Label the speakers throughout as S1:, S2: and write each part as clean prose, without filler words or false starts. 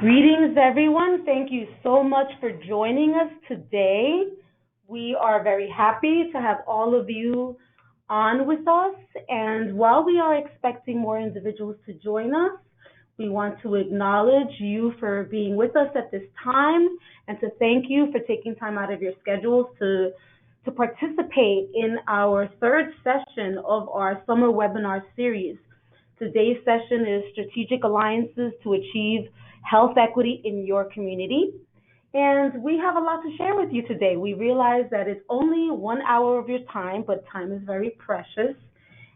S1: Greetings, everyone. Thank you so much for joining us today. We are very happy to have all of you on with us. And while we are expecting more individuals to join us, we want to acknowledge you for being with us at this time and to thank you for taking time out of your schedules to participate in our third session of our summer webinar series. Today's session is Strategic Alliances to Achieve Health Equity in Your Community. And we have a lot to share with you today. We realize that it's only 1 hour of your time, but time is very precious.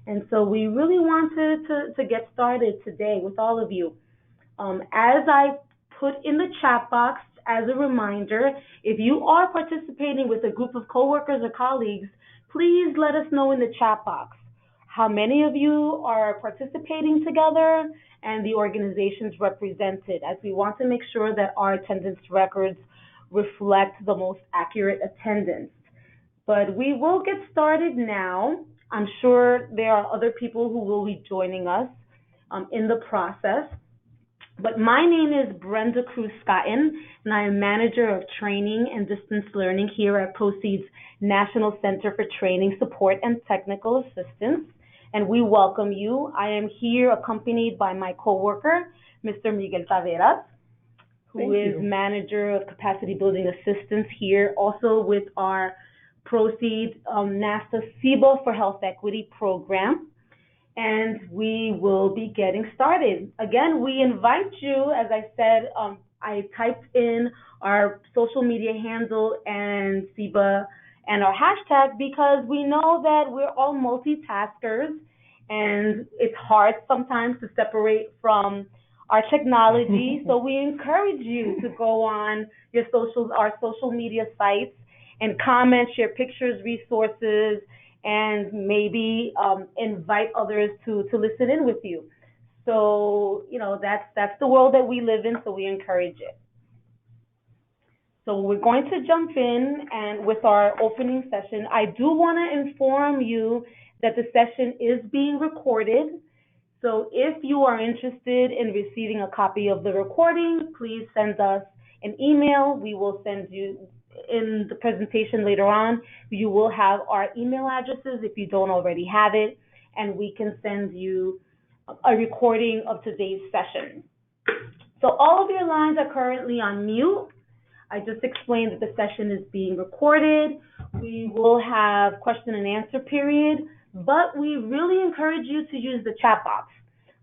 S1: And so we really wanted to get started today with all of you. As I put in the chat box as a reminder, if you are participating with a group of coworkers or colleagues, please let us know in the chat box how many of you are participating together and the organizations represented, as we want to make sure that our attendance records reflect the most accurate attendance. But we will get started now. I'm sure there are other people who will be joining us in the process. But my name is Brenda Cruz-Scotton, and I am Manager of Training and Distance Learning here at Proceed's National Center for Training, Support, and Technical Assistance. And we welcome you. I am here accompanied by my coworker, Mr. Miguel Taveras, who is Manager of Capacity Building Assistance here, also with our Proceed NASA CIBA for Health Equity program. And we will be getting started. Again, we invite you, as I said, I typed in our social media handle and CIBA and our hashtag because we know that we're all multitaskers and it's hard sometimes to separate from our technology. So we encourage you to go on our social media sites and comment, share pictures, resources, and maybe invite others to listen in with you. So, that's the world that we live in, so we encourage it. So we're going to jump in and with our opening session. I do want to inform you that the session is being recorded. So if you are interested in receiving a copy of the recording, please send us an email. We will send you in the presentation later on. You will have our email addresses if you don't already have it, and we can send you a recording of today's session. So all of your lines are currently on mute. I just explained that the session is being recorded. We will have question and answer period, but we really encourage you to use the chat box.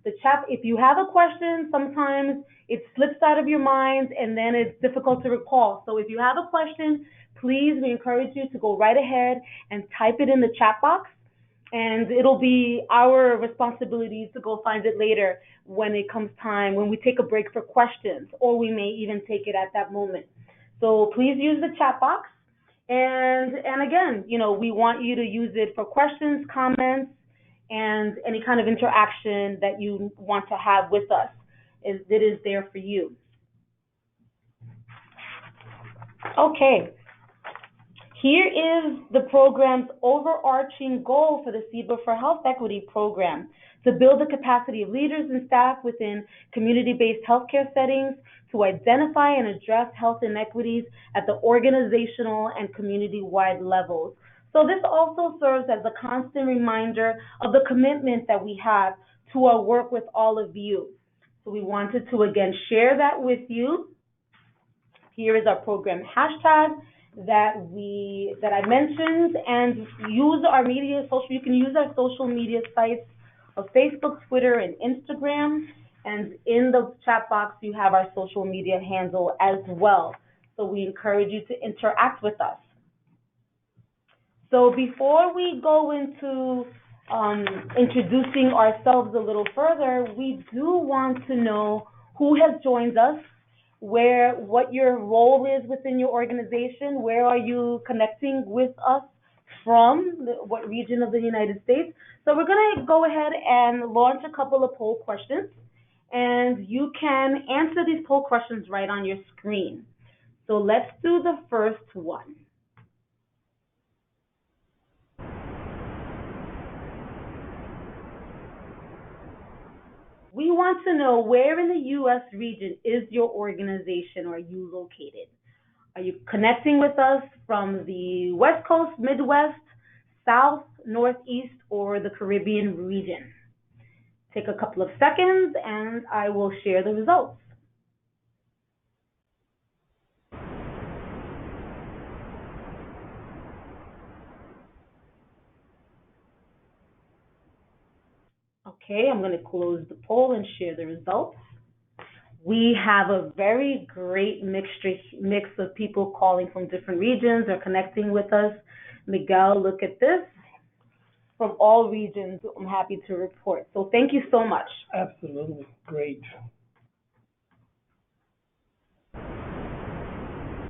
S1: The chat, if you have a question, sometimes it slips out of your mind and then it's difficult to recall. So if you have a question, please, we encourage you to go right ahead and type it in the chat box, and it'll be our responsibility to go find it later when it comes time, when we take a break for questions, or we may even take it at that moment. So please use the chat box. And again, we want you to use it for questions, comments, and any kind of interaction that you want to have with us. It is there for you. Okay. Here is the program's overarching goal for the CIBA for Health Equity program: to build the capacity of leaders and staff within community-based healthcare settings to identify and address health inequities at the organizational and community-wide levels. So this also serves as a constant reminder of the commitment that we have to our work with all of you. So we wanted to again share that with you. Here is our program hashtag that I mentioned, and use our you can use our social media sites of Facebook, Twitter, and Instagram. And in the chat box, you have our social media handle as well. So we encourage you to interact with us. So before we go into introducing ourselves a little further, we do want to know who has joined us, what your role is within your organization, where are you connecting with us from, what region of the United States. So we're going to go ahead and launch a couple of poll questions, and you can answer these poll questions right on your screen. So let's do the first one. We want to know, where in the U.S. region is your organization, or are you located? Are you connecting with us from the West Coast, Midwest, South, Northeast, or the Caribbean region? Take a couple of seconds and I will share the results. Okay, I'm going to close the poll and share the results. We have a very great mix of people calling from different regions or connecting with us. Miguel, look at this. From all regions, I'm happy to report. So thank you so much.
S2: Absolutely. Great.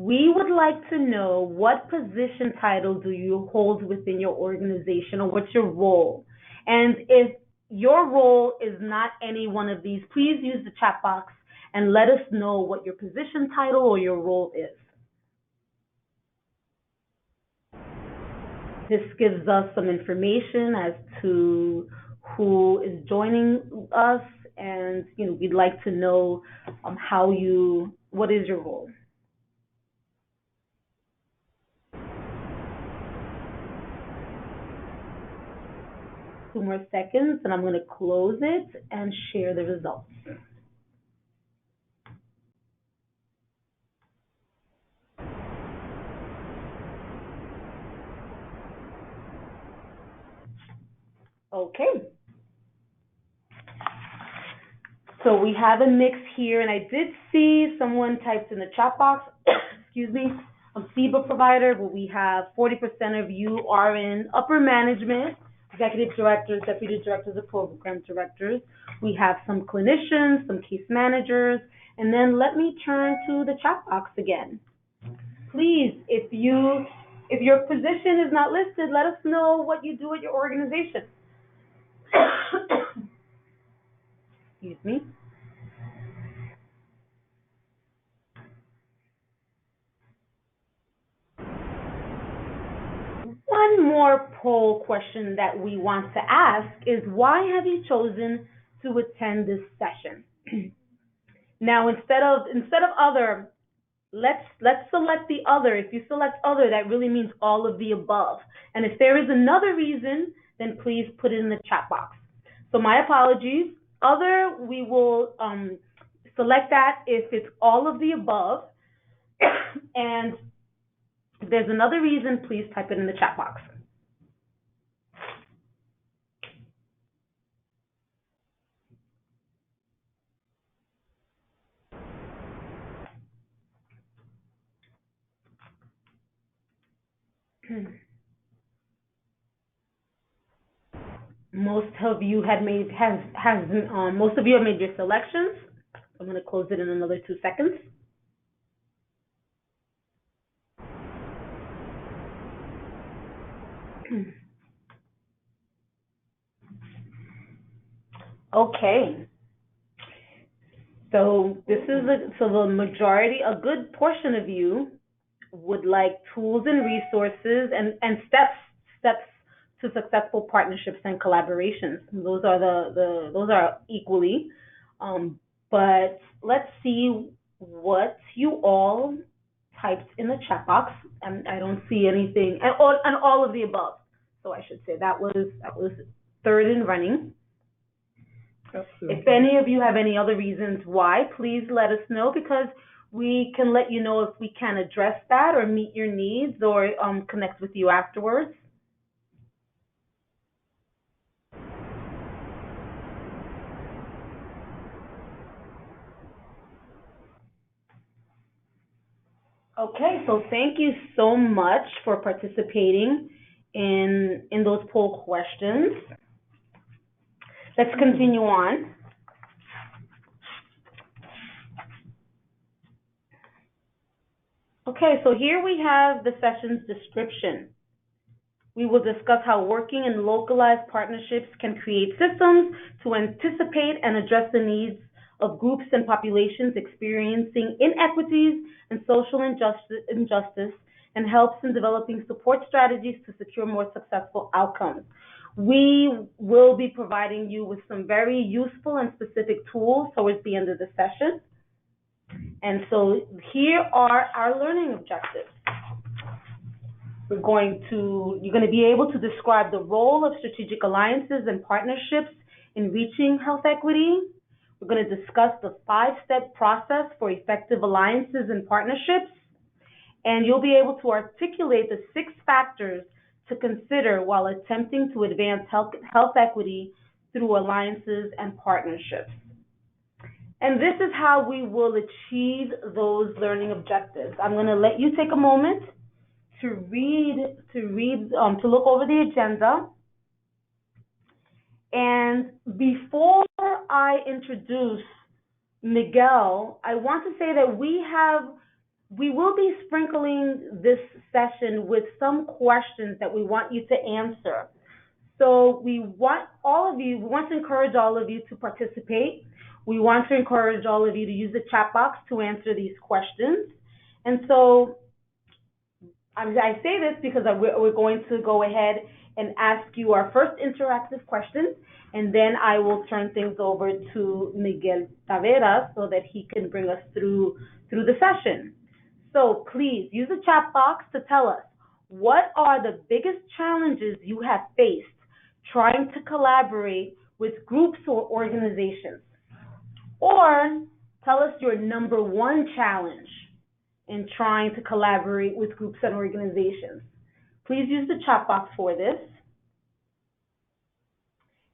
S1: We would like to know, what position title do you hold within your organization, or what's your role? And if your role is not any one of these, please use the chat box and let us know what your position title or your role is. This gives us some information as to who is joining us, and we'd like to know what is your role. Two more seconds and I'm going to close it and share the results. Okay. So we have a mix here, and I did see someone typed in the chat box, excuse me, I'm FIBA provider, but we have 40% of you are in upper management, executive directors, deputy directors, and program directors. We have some clinicians, some case managers, and then let me turn to the chat box again. Please, if your position is not listed, let us know what you do at your organization. Excuse me. One more poll question that we want to ask is, why have you chosen to attend this session? Now, instead of other, let's select the other. If you select other, that really means all of the above. And if there is another reason, then please put it in the chat box. So my apologies. Other, we will select that if it's all of the above. And if there's another reason, please type it in the chat box. Most of you have made your selections. I'm going to close it in another 2 seconds. Okay. So the majority, a good portion of you would like tools and resources and steps to successful partnerships and collaborations. Those are equally. But let's see what you all typed in the chat box. And I don't see anything, and all of the above. So I should say that was third in running. Absolutely. If any of you have any other reasons why, please let us know, because we can let you know if we can address that or meet your needs, or connect with you afterwards. Okay, so thank you so much for participating in those poll questions. Let's continue on. Okay, so here we have the session's description. We will discuss how working in localized partnerships can create systems to anticipate and address the needs of groups and populations experiencing inequities and social injustice, and helps in developing support strategies to secure more successful outcomes. We will be providing you with some very useful and specific tools towards the end of the session. And so here are our learning objectives. You're going to be able to describe the role of strategic alliances and partnerships in reaching health equity. We're going to discuss the 5-step process for effective alliances and partnerships. And you'll be able to articulate the 6 factors to consider while attempting to advance health equity through alliances and partnerships. And this is how we will achieve those learning objectives. I'm going to let you take a moment to look over the agenda. And before I introduce Miguel, I want to say that we will be sprinkling this session with some questions that we want you to answer. So we want to encourage all of you to participate. We want to encourage all of you to use the chat box to answer these questions. And so I say this because we're going to go ahead and ask you our first interactive question, and then I will turn things over to Miguel Taveras so that he can bring us through the session. So please use the chat box to tell us, what are the biggest challenges you have faced trying to collaborate with groups or organizations? Or tell us your number one challenge in trying to collaborate with groups and organizations. Please use the chat box for this.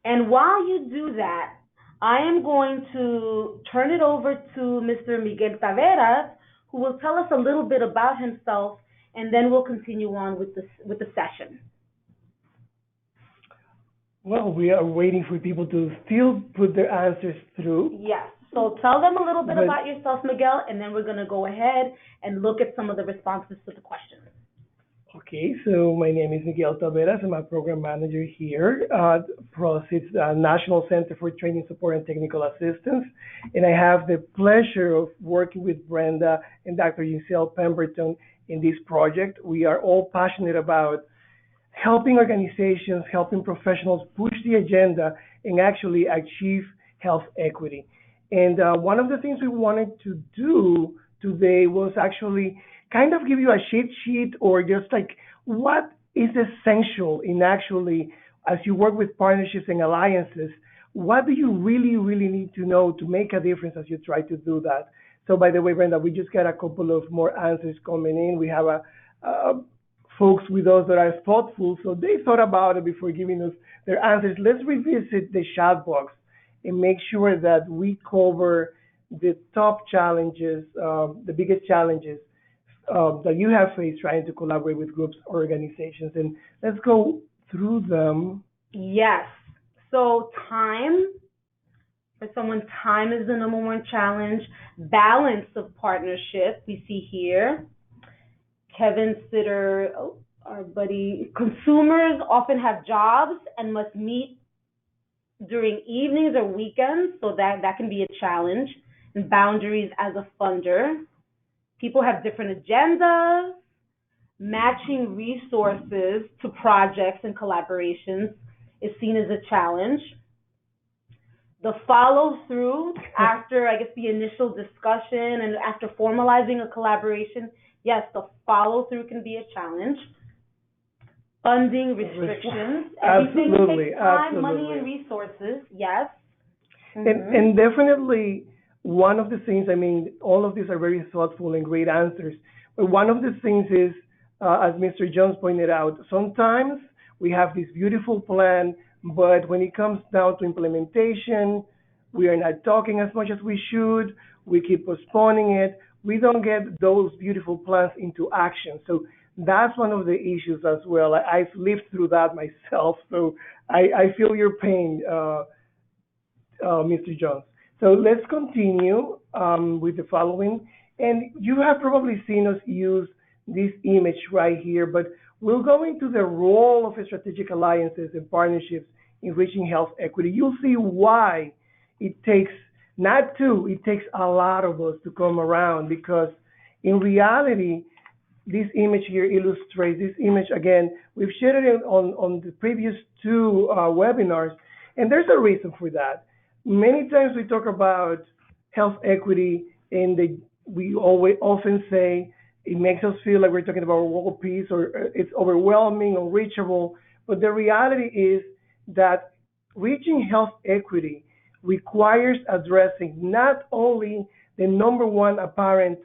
S1: And while you do that, I am going to turn it over to Mr. Miguel Taveras, who will tell us a little bit about himself, and then we'll continue on with the session.
S2: Well, we are waiting for people to still put their answers through.
S1: Yes. So tell them a little bit about yourself, Miguel, and then we're going to go ahead and look at some of the responses to the questions.
S2: Okay, so my name is Miguel Taveras. I'm a program manager here at PROCIT's National Center for Training, Support, and Technical Assistance. And I have the pleasure of working with Brenda and Dr. Giselle Pemberton in this project. We are all passionate about helping organizations, helping professionals push the agenda and actually achieve health equity. And one of the things we wanted to do today was actually kind of give you a cheat sheet, or just like what is essential in actually, as you work with partnerships and alliances, what do you really, really need to know to make a difference as you try to do that? So by the way, Brenda, we just got a couple of more answers coming in. We have folks with us that are thoughtful, so they thought about it before giving us their answers. Let's revisit the chat box and make sure that we cover the top challenges, the biggest challenges that you have faced trying to collaborate with groups or organizations. And let's go through them.
S1: Yes. So time, for someone, time is the number one challenge. Balance of partnership, we see here. Kevin Sitter, our buddy, consumers often have jobs and must meet during evenings or weekends, so that can be a challenge. And boundaries as a funder. People have different agendas. Matching resources to projects and collaborations is seen as a challenge. The follow-through after, I guess, the initial discussion and after formalizing a collaboration, yes, the follow-through can be a challenge. Funding restrictions. Everything takes time, money, and resources, yes. Mm-hmm.
S2: And definitely one of the things, I mean, all of these are very thoughtful and great answers, but one of the things is, as Mr. Jones pointed out, sometimes we have this beautiful plan, but when it comes down to implementation, we are not talking as much as we should, we keep postponing it, we don't get those beautiful plans into action. So that's one of the issues as well. I've lived through that myself, so I feel your pain, Mr. Jones. So let's continue with the following. And you have probably seen us use this image right here, but we'll go into the role of strategic alliances and partnerships in reaching health equity. You'll see why it takes not two, it takes a lot of us to come around, because in reality, this image here illustrates this image again. We've shared it on the previous two webinars, and there's a reason for that. Many times we talk about health equity, and we always often say it makes us feel like we're talking about world peace or it's overwhelming, unreachable. But the reality is that reaching health equity requires addressing not only the number one apparent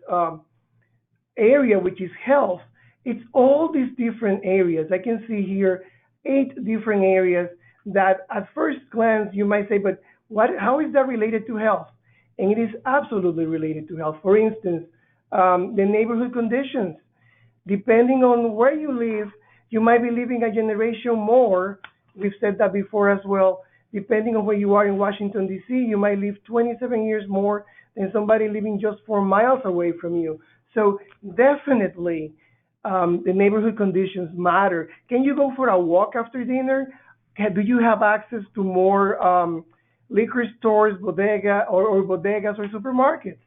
S2: area, which is health, it's all these different areas. I can see here 8 different areas that at first glance you might say, but how is that related to health? And it is absolutely related to health. For instance, the neighborhood conditions. Depending on where you live, you might be living a generation more. We've said that before as well. Depending on where you are in Washington, D.C., you might live 27 years more than somebody living just 4 miles away from you. So definitely, the neighborhood conditions matter. Can you go for a walk after dinner? Do you have access to more liquor stores, or bodegas or supermarkets?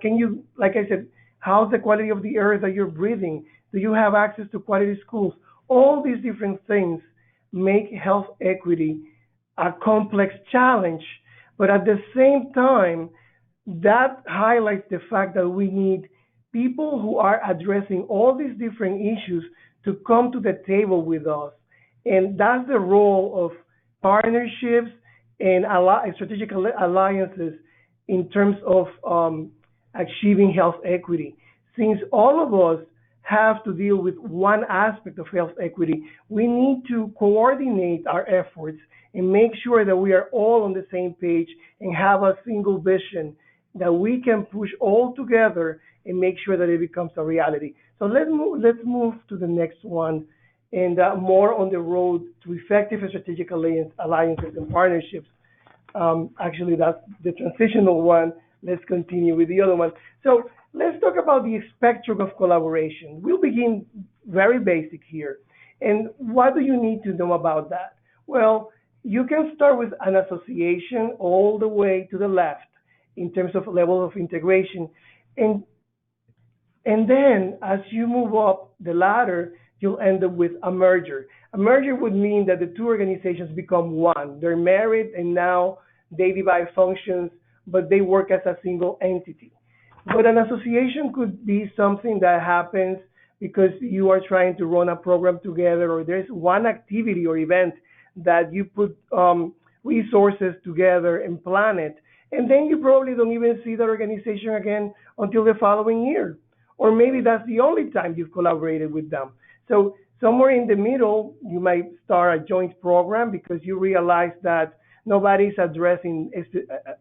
S2: Can you, like I said, how's the quality of the air that you're breathing? Do you have access to quality schools? All these different things make health equity a complex challenge, but at the same time, that highlights the fact that we need people who are addressing all these different issues to come to the table with us. And that's the role of partnerships and strategic alliances in terms of achieving health equity. Since all of us have to deal with one aspect of health equity, we need to coordinate our efforts and make sure that we are all on the same page and have a single vision that we can push all together and make sure that it becomes a reality. So let's move to the next one, and more on the road to effective and strategic alliances and partnerships. Actually, that's the transitional one. Let's continue with the other one. So let's talk about the spectrum of collaboration. We'll begin very basic here. And what do you need to know about that? Well, you can start with an association all the way to the left in terms of level of integration. And then as you move up the ladder, you'll end up with a merger. A merger would mean that the two organizations become one. They're married and now they divide functions, but they work as a single entity. But an association could be something that happens because you are trying to run a program together, or there's one activity or event that you put resources together and plan it. And then you probably don't even see that organization again until the following year. Or maybe that's the only time you've collaborated with them. So somewhere in the middle, you might start a joint program because you realize that nobody's addressing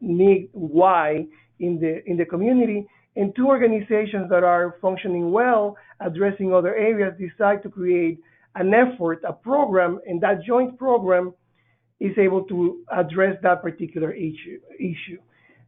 S2: need Y in the community, and two organizations that are functioning well, addressing other areas, decide to create an effort, a program, and that joint program is able to address that particular issue.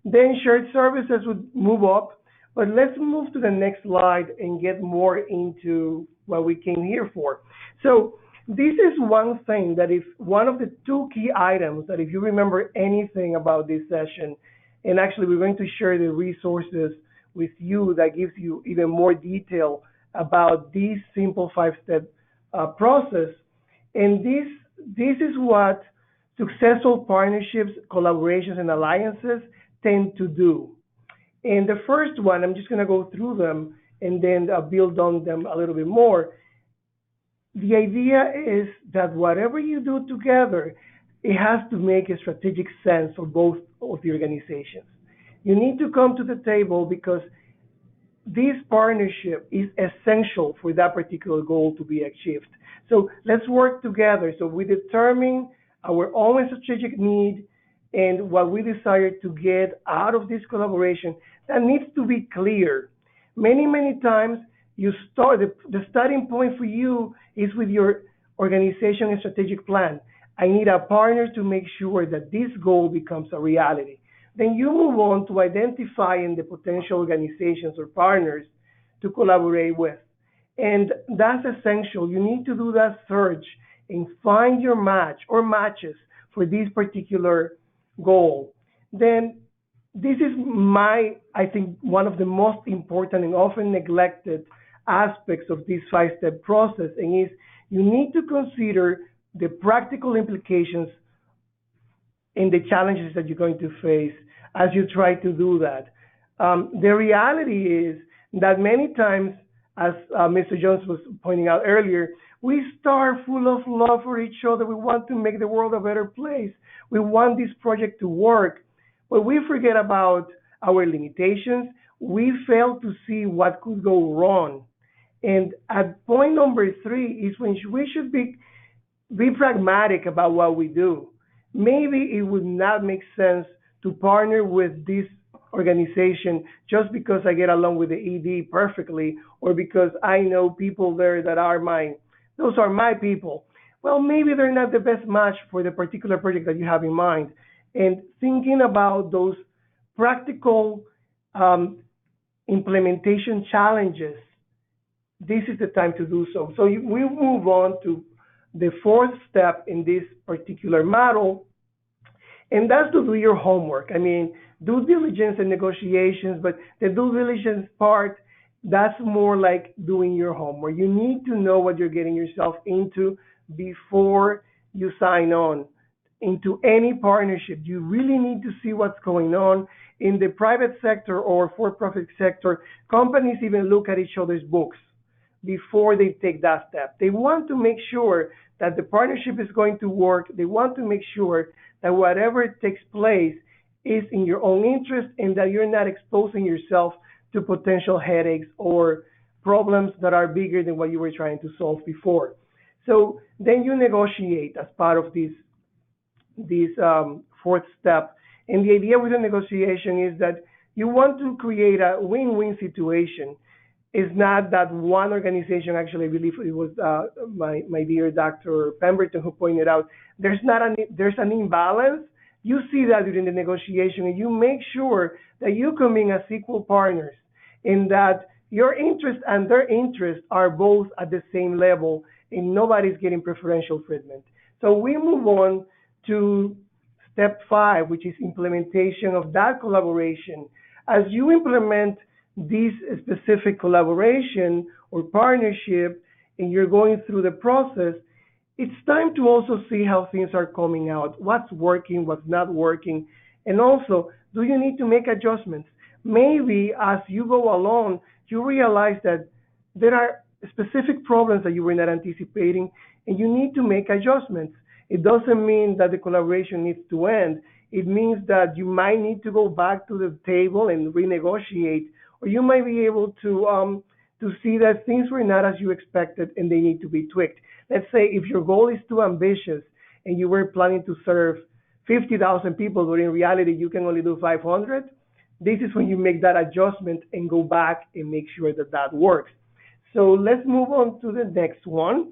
S2: Then shared services would move up, but let's move to the next slide and get more into what we came here for. So this is one thing that if one of the two key items that if you remember anything about this session, and actually we're going to share the resources with you that gives you even more detail about this simple 5-step process. And this is what successful partnerships, collaborations, and alliances tend to do. And the first one, I'm just going to go through them and then build on them a little bit more. The idea is that whatever you do together, it has to make a strategic sense for both of the organizations. You need to come to the table because this partnership is essential for that particular goal to be achieved. So let's work together. So we determine our own strategic need and what we desire to get out of this collaboration. That needs to be clear. Many times you start, the starting point for you is with your organization and strategic plan. I need a partner to make sure that this goal becomes a reality. Then you move on to identifying the potential organizations or partners to collaborate with. And that's essential. You need to do that search and find your match or matches for this particular goal. Then this is I think, one of the most important and often neglected aspects of this five-step process, and is you need to consider the practical implications and the challenges that you're going to face as you try to do that. The reality is that many times, as Mr. Jones was pointing out earlier, we start full of love for each other. We want to make the world a better place. We want this project to work, but we forget about our limitations. We fail to see what could go wrong. And at point number three is when we should be pragmatic about what we do. Maybe it would not make sense to partner with this organization just because I get along with the ED perfectly, or because I know people there that are those are my people. Well, maybe they're not the best match for the particular project that you have in mind. And thinking about those practical implementation challenges, this is the time to do so. So we move on to the fourth step in this particular model, and that's to do your homework. I mean, due diligence and negotiations, but the due diligence part, that's more like doing your homework. You need to know what you're getting yourself into before you sign on into any partnership. You really need to see what's going on. In the private sector or for-profit sector, companies even look at each other's books before they take that step. They want to make sure that the partnership is going to work. They want to make sure that whatever takes place is in your own interest and that you're not exposing yourself to potential headaches or problems that are bigger than what you were trying to solve before. So then you negotiate as part of this fourth step. And the idea with the negotiation is that you want to create a win-win situation. It's not that one organization, actually, I believe it was my dear Dr. Pemberton who pointed out, there's an imbalance. You see that during the negotiation, and you make sure that you come in as equal partners, in that your interest and their interest are both at the same level, and nobody's getting preferential treatment. So we move on to step 5, which is implementation of that collaboration. As you implement this specific collaboration or partnership, and you're going through the process, it's time to also see how things are coming out, what's working, what's not working, and also, do you need to make adjustments? Maybe as you go along, you realize that there are specific problems that you were not anticipating, and you need to make adjustments. It doesn't mean that the collaboration needs to end. It means that you might need to go back to the table and renegotiate, or you might be able to see that things were not as you expected and they need to be tweaked. Let's say if your goal is too ambitious and you were planning to serve 50,000 people, but in reality you can only do 500, this is when you make that adjustment and go back and make sure that that works. So let's move on to the next one.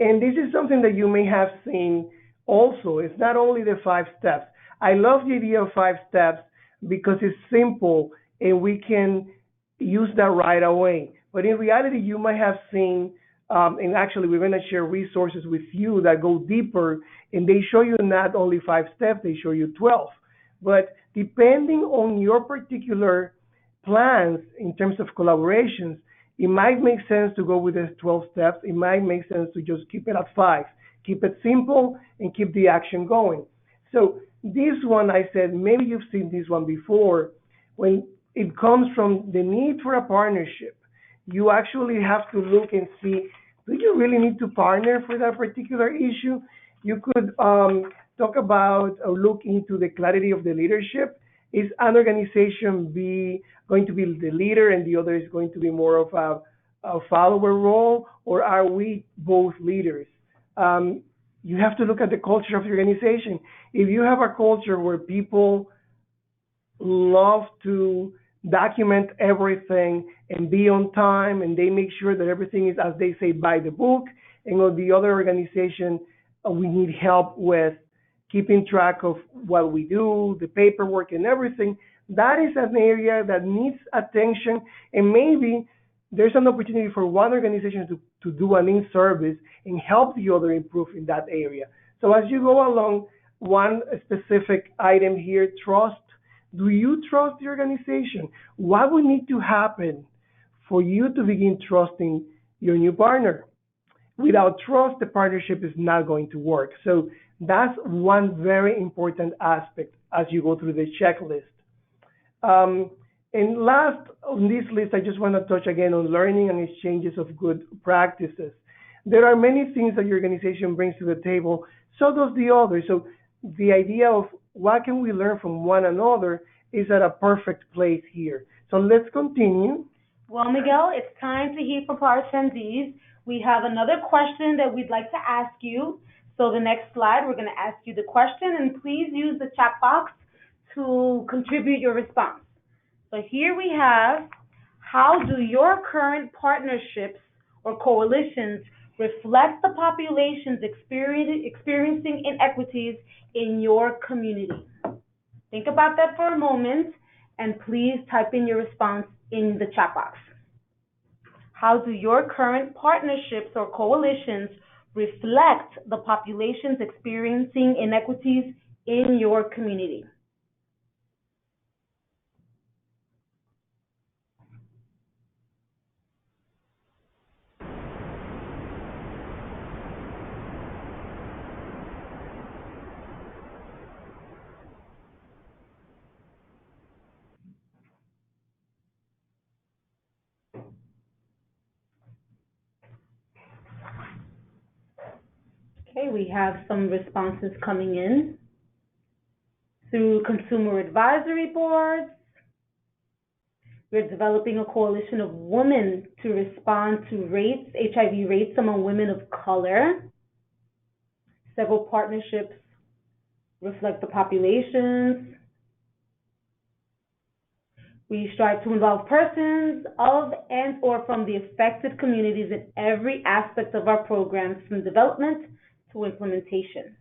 S2: And this is something that you may have seen also. It's not only the 5 steps. I love the idea of 5 steps because it's simple and we can use that right away. But in reality, you might have seen, and actually we're going to share resources with you that go deeper, and they show you not only 5 steps, they show you 12. But depending on your particular plans in terms of collaborations, it might make sense to go with the 12 steps. It might make sense to just keep it at 5. Keep it simple and keep the action going. So this one, I said, maybe you've seen this one before. When it comes from the need for a partnership, you actually have to look and see, do you really need to partner for that particular issue? You could talk about or look into the clarity of the leadership. Is an organization going to be the leader and the other is going to be more of a follower role, or are we both leaders? You have to look at the culture of the organization. If you have a culture where people love to document everything and be on time, and they make sure that everything is, as they say, by the book, and on the other organization, we need help with keeping track of what we do, the paperwork and everything, that is an area that needs attention, and maybe there's an opportunity for one organization to do an in-service and help the other improve in that area. So as you go along, one specific item here, trust. Do you trust the organization? What would need to happen for you to begin trusting your new partner. Without trust, the partnership is not going to work. So that's one very important aspect as you go through the checklist. Um, and last on this list, I just want to touch again on learning and exchanges of good practices. There are many things that your organization brings to the table, so does the other. So the idea of what can we learn from one another is at a perfect place here. So let's continue.
S1: Well, Miguel, it's time to hear from our attendees. We have another question that we'd like to ask you. So the next slide, we're going to ask you the question, and please use the chat box to contribute your response. So here we have, how do your current partnerships or coalitions reflect the populations experiencing inequities in your community? Think about that for a moment, and please type in your response in the chat box. How do your current partnerships or coalitions reflect the populations experiencing inequities in your community? Okay, we have some responses coming in through consumer advisory boards. We're developing a coalition of women to respond to rates, HIV rates among women of color. Several partnerships reflect the populations. We strive to involve persons of and or from the affected communities in every aspect of our programs, from development to implementation.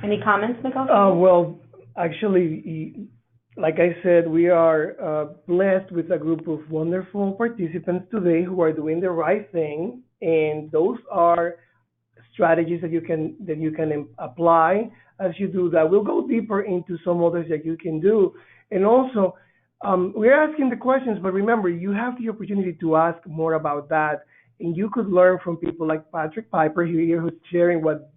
S1: Any comments, Nicole?
S2: Well, actually, like I said, we are blessed with a group of wonderful participants today who are doing the right thing, and those are strategies that you can apply as you do that. We'll go deeper into some others that you can do, and also we're asking the questions, but remember, you have the opportunity to ask more about that, and you could learn from people like Patrick Piper here, who's sharing what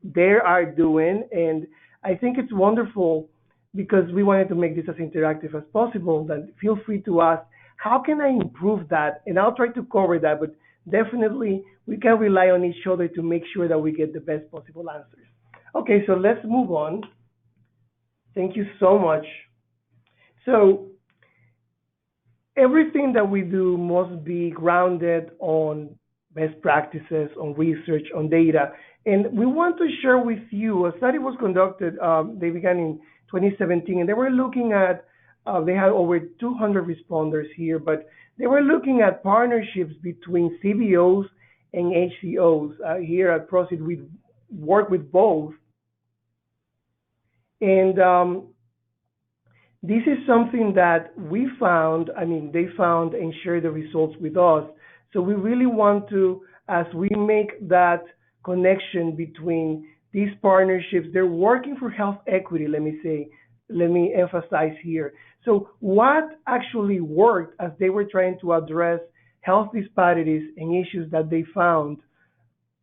S2: they are doing, and I think it's wonderful because we wanted to make this as interactive as possible. Then feel free to ask, how can I improve that? And I'll try to cover that, but definitely we can rely on each other to make sure that we get the best possible answers. Okay, so let's move on. Thank you so much. So everything that we do must be grounded on best practices, on research, on data. And we want to share with you, a study was conducted, they began in 2017, and they were looking at, they had over 200 responders here, but they were looking at partnerships between CBOs and HCOs. Here at Proceed, we work with both. And this is something that we found, I mean, they found and shared the results with us. So we really want to, as we make that connection between these partnerships, they're working for health equity, let me emphasize here. So what actually worked as they were trying to address health disparities and issues that they found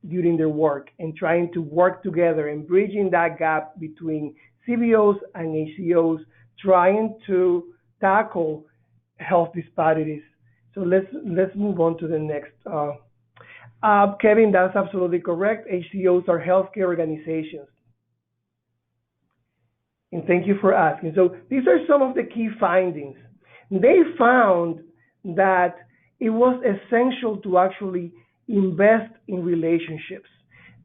S2: during their work, and trying to work together and bridging that gap between CBOs and HCOs, trying to tackle health disparities. So let's move on to the next. Kevin, that's absolutely correct. HCOs are healthcare organizations. And thank you for asking. So these are some of the key findings. They found that it was essential to actually invest in relationships.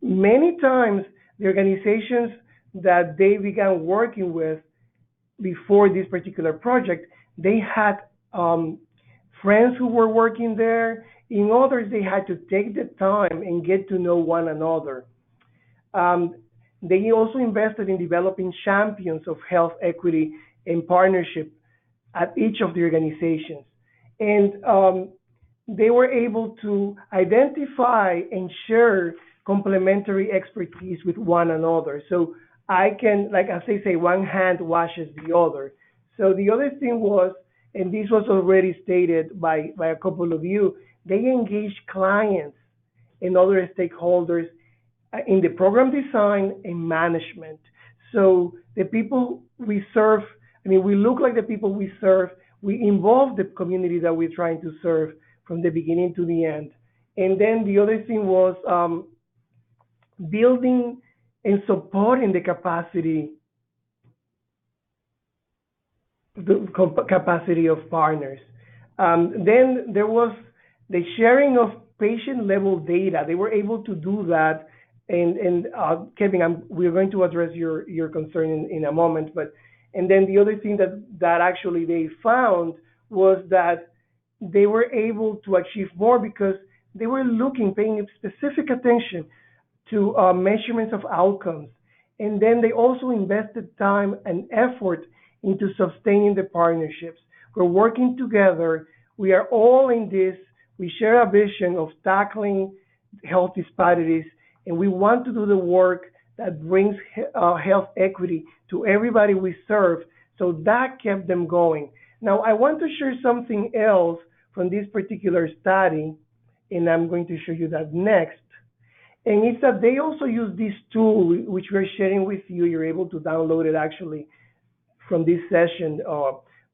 S2: Many times, the organizations that they began working with before this particular project, they had friends who were working there. In others, they had to take the time and get to know one another. They also invested in developing champions of health equity and partnership at each of the organizations. And they were able to identify and share complementary expertise with one another. So I can, like as they say, one hand washes the other. So the other thing was, and this was already stated by a couple of you, they engaged clients and other stakeholders in the program design and management. So the people we serve, I mean, we look like the people we serve. We involve the community that we're trying to serve from the beginning to the end. And then the other thing was building and supporting the capacity of partners. Then there was the sharing of patient level data. They were able to do that. And Kevin, we're going to address your concern in a moment. But and then the other thing that actually they found was that they were able to achieve more because they were paying specific attention to measurements of outcomes. And then they also invested time and effort into sustaining the partnerships. We're working together. We are all in this. We share a vision of tackling health disparities, and we want to do the work that brings health equity to everybody we serve. So that kept them going. Now, I want to share something else from this particular study, and I'm going to show you that next. And it's that they also use this tool, which we're sharing with you. You're able to download it actually from this session,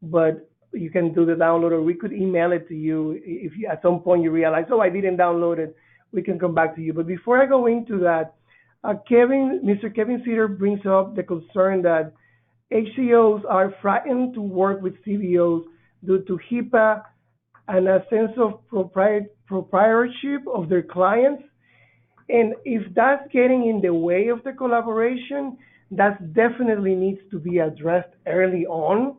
S2: but you can do the download, or we could email it to you if you, at some point you realize, oh, I didn't download it. We can come back to you. But before I go into that, Mr. Kevin Cedar brings up the concern that HCOs are frightened to work with CBOs due to HIPAA and a sense of proprietorship of their clients. And if that's getting in the way of the collaboration, that definitely needs to be addressed early on.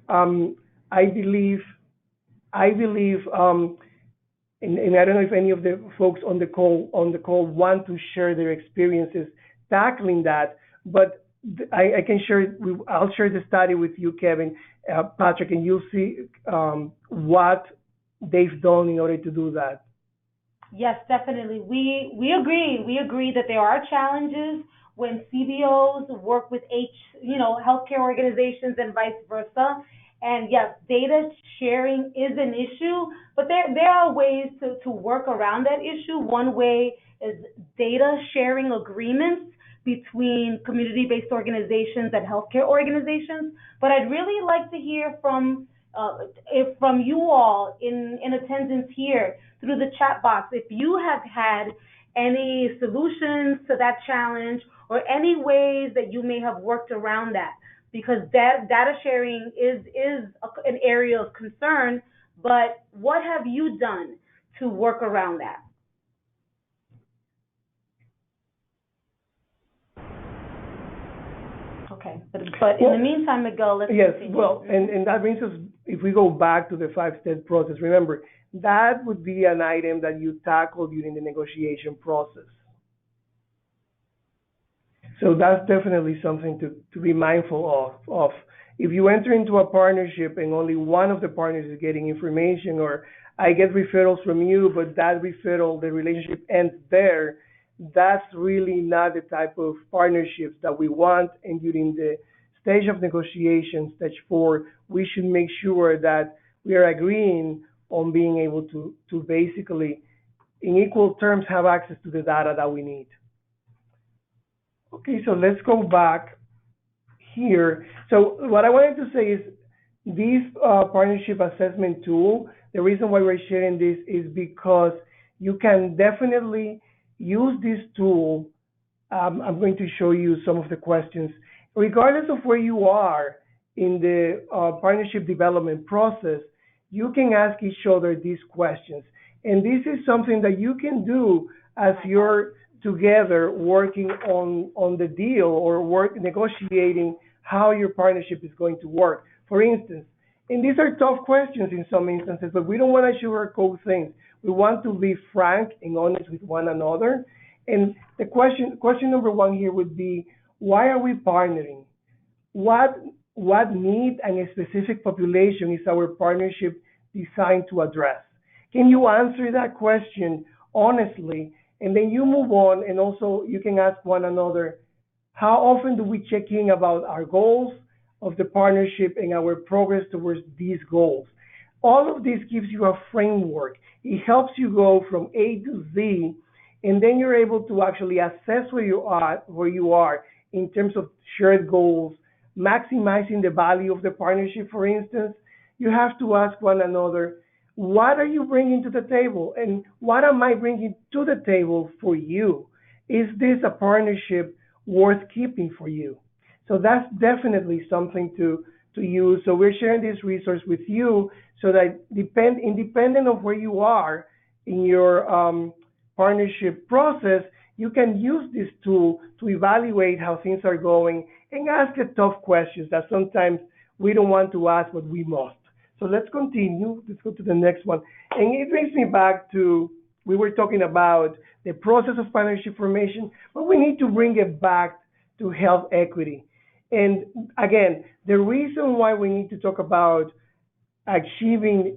S2: I believe, and I don't know if any of the folks on the call want to share their experiences tackling that, but I can share. I'll share the study with you, Kevin, Patrick, and you'll see what they've done in order to do that.
S1: Yes, definitely. We agree. We agree that there are challenges when CBOs work with healthcare organizations and vice versa. And yes, data sharing is an issue, but there are ways to work around that issue. One way is data sharing agreements between community-based organizations and healthcare organizations. But I'd really like to hear from you all in attendance here through the chat box, if you have had any solutions to that challenge or any ways that you may have worked around that, because data sharing is an area of concern, but what have you done to work around that? Okay, but in the meantime, Miguel, let's continue.
S2: Yes, well, and that brings us, if we go back to the 5-step process, remember, that would be an item that you tackle during the negotiation process. So that's definitely something to be mindful of. If you enter into a partnership and only one of the partners is getting information, or I get referrals from you, but that referral, the relationship ends there, that's really not the type of partnerships that we want. And during the stage of negotiation, stage 4, we should make sure that we are agreeing on being able to basically, in equal terms, have access to the data that we need. Okay, so let's go back here. So what I wanted to say is this partnership assessment tool, the reason why we're sharing this is because you can definitely use this tool. I'm going to show you some of the questions. Regardless of where you are in the partnership development process, you can ask each other these questions. And this is something that you can do as you're together working on the deal or negotiating how your partnership is going to work. For instance, and these are tough questions in some instances, but we don't want to sugarcoat things. We want to be frank and honest with one another. And the question number 1 here would be, why are we partnering? What need and a specific population is our partnership designed to address? Can you answer that question honestly? And then you move on, and also you can ask one another, how often do we check in about our goals, of the partnership and our progress towards these goals. All of this gives you a framework. It helps you go from A to Z, and then you're able to actually assess where you are in terms of shared goals, maximizing the value of the partnership. For instance, you have to ask one another, what are you bringing to the table, and what am I bringing to the table for you? Is this a partnership worth keeping for you? So that's definitely something to use. So we're sharing this resource with you so that independent of where you are in your partnership process, you can use this tool to evaluate how things are going and ask the tough questions that sometimes we don't want to ask, but we must. So let's continue. Let's go to the next one. And it brings me back to, we were talking about the process of partnership formation, but we need to bring it back to health equity. And again, the reason why we need to talk about achieving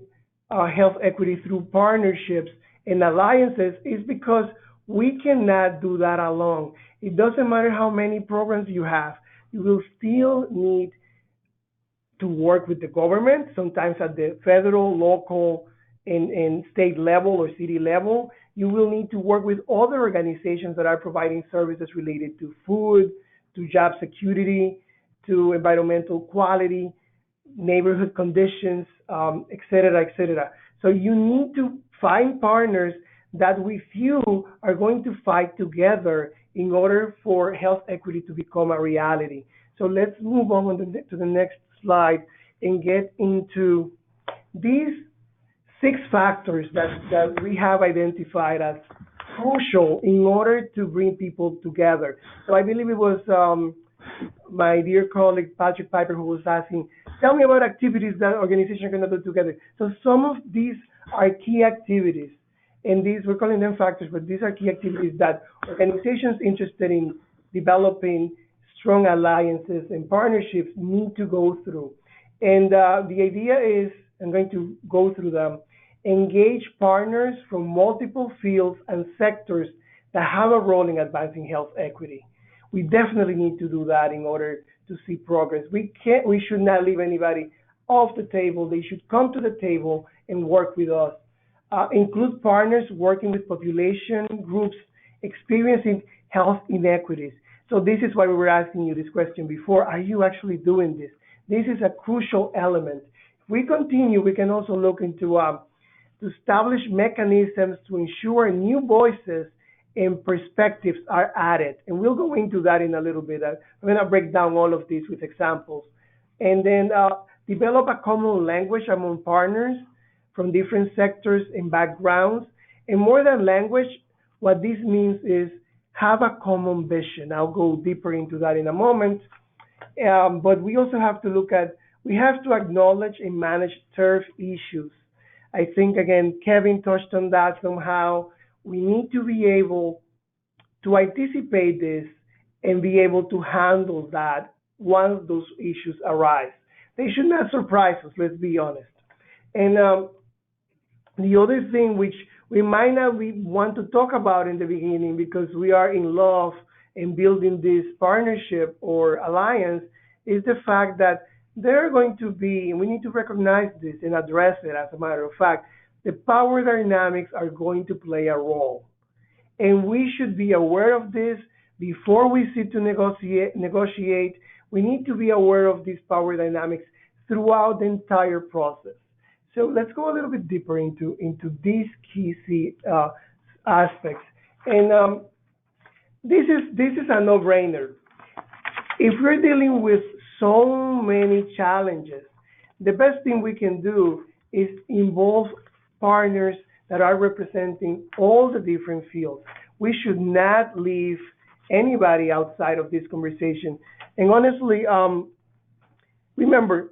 S2: health equity through partnerships and alliances is because we cannot do that alone. It doesn't matter how many programs you have, you will still need to work with the government, sometimes at the federal, local, and state level or city level. You will need to work with other organizations that are providing services related to food, to job security, to environmental quality, neighborhood conditions, et cetera, et cetera. So you need to find partners that with you are going to fight together in order for health equity to become a reality. So let's move on to the next slide and get into these 6 factors that we have identified as crucial in order to bring people together. So I believe it was my dear colleague Patrick Piper who was asking, tell me about activities that organizations are going to do together. So some of these are key activities, and these, we're calling them factors, but these are key activities that organizations interested in developing strong alliances and partnerships need to go through. And the idea is, I'm going to go through them, engage partners from multiple fields and sectors that have a role in advancing health equity. We definitely need to do that in order to see progress. We should not leave anybody off the table. They should come to the table and work with us. Include partners working with population groups experiencing health inequities. So this is why we were asking you this question before. Are you actually doing this? This is a crucial element. If we continue, we can also look into to establish mechanisms to ensure new voices and perspectives are added. And we'll go into that in a little bit. I'm going to break down all of these with examples. And then develop a common language among partners from different sectors and backgrounds. And more than language, what this means is have a common vision. I'll go deeper into that in a moment. But we also have to we have to acknowledge and manage turf issues. I think, again, Kevin touched on that somehow. We need to be able to anticipate this and be able to handle that once those issues arise. They should not surprise us, let's be honest. And the other thing which we might not want to talk about in the beginning because we are in love in building this partnership or alliance is the fact that there are going to be, and we need to recognize this and address it as a matter of fact, the power dynamics are going to play a role. And we should be aware of this before we sit to negotiate. We need to be aware of these power dynamics throughout the entire process. So let's go a little bit deeper into these key aspects. And this is a no-brainer. If we're dealing with so many challenges, the best thing we can do is involve partners that are representing all the different fields. We should not leave anybody outside of this conversation. And honestly, remember,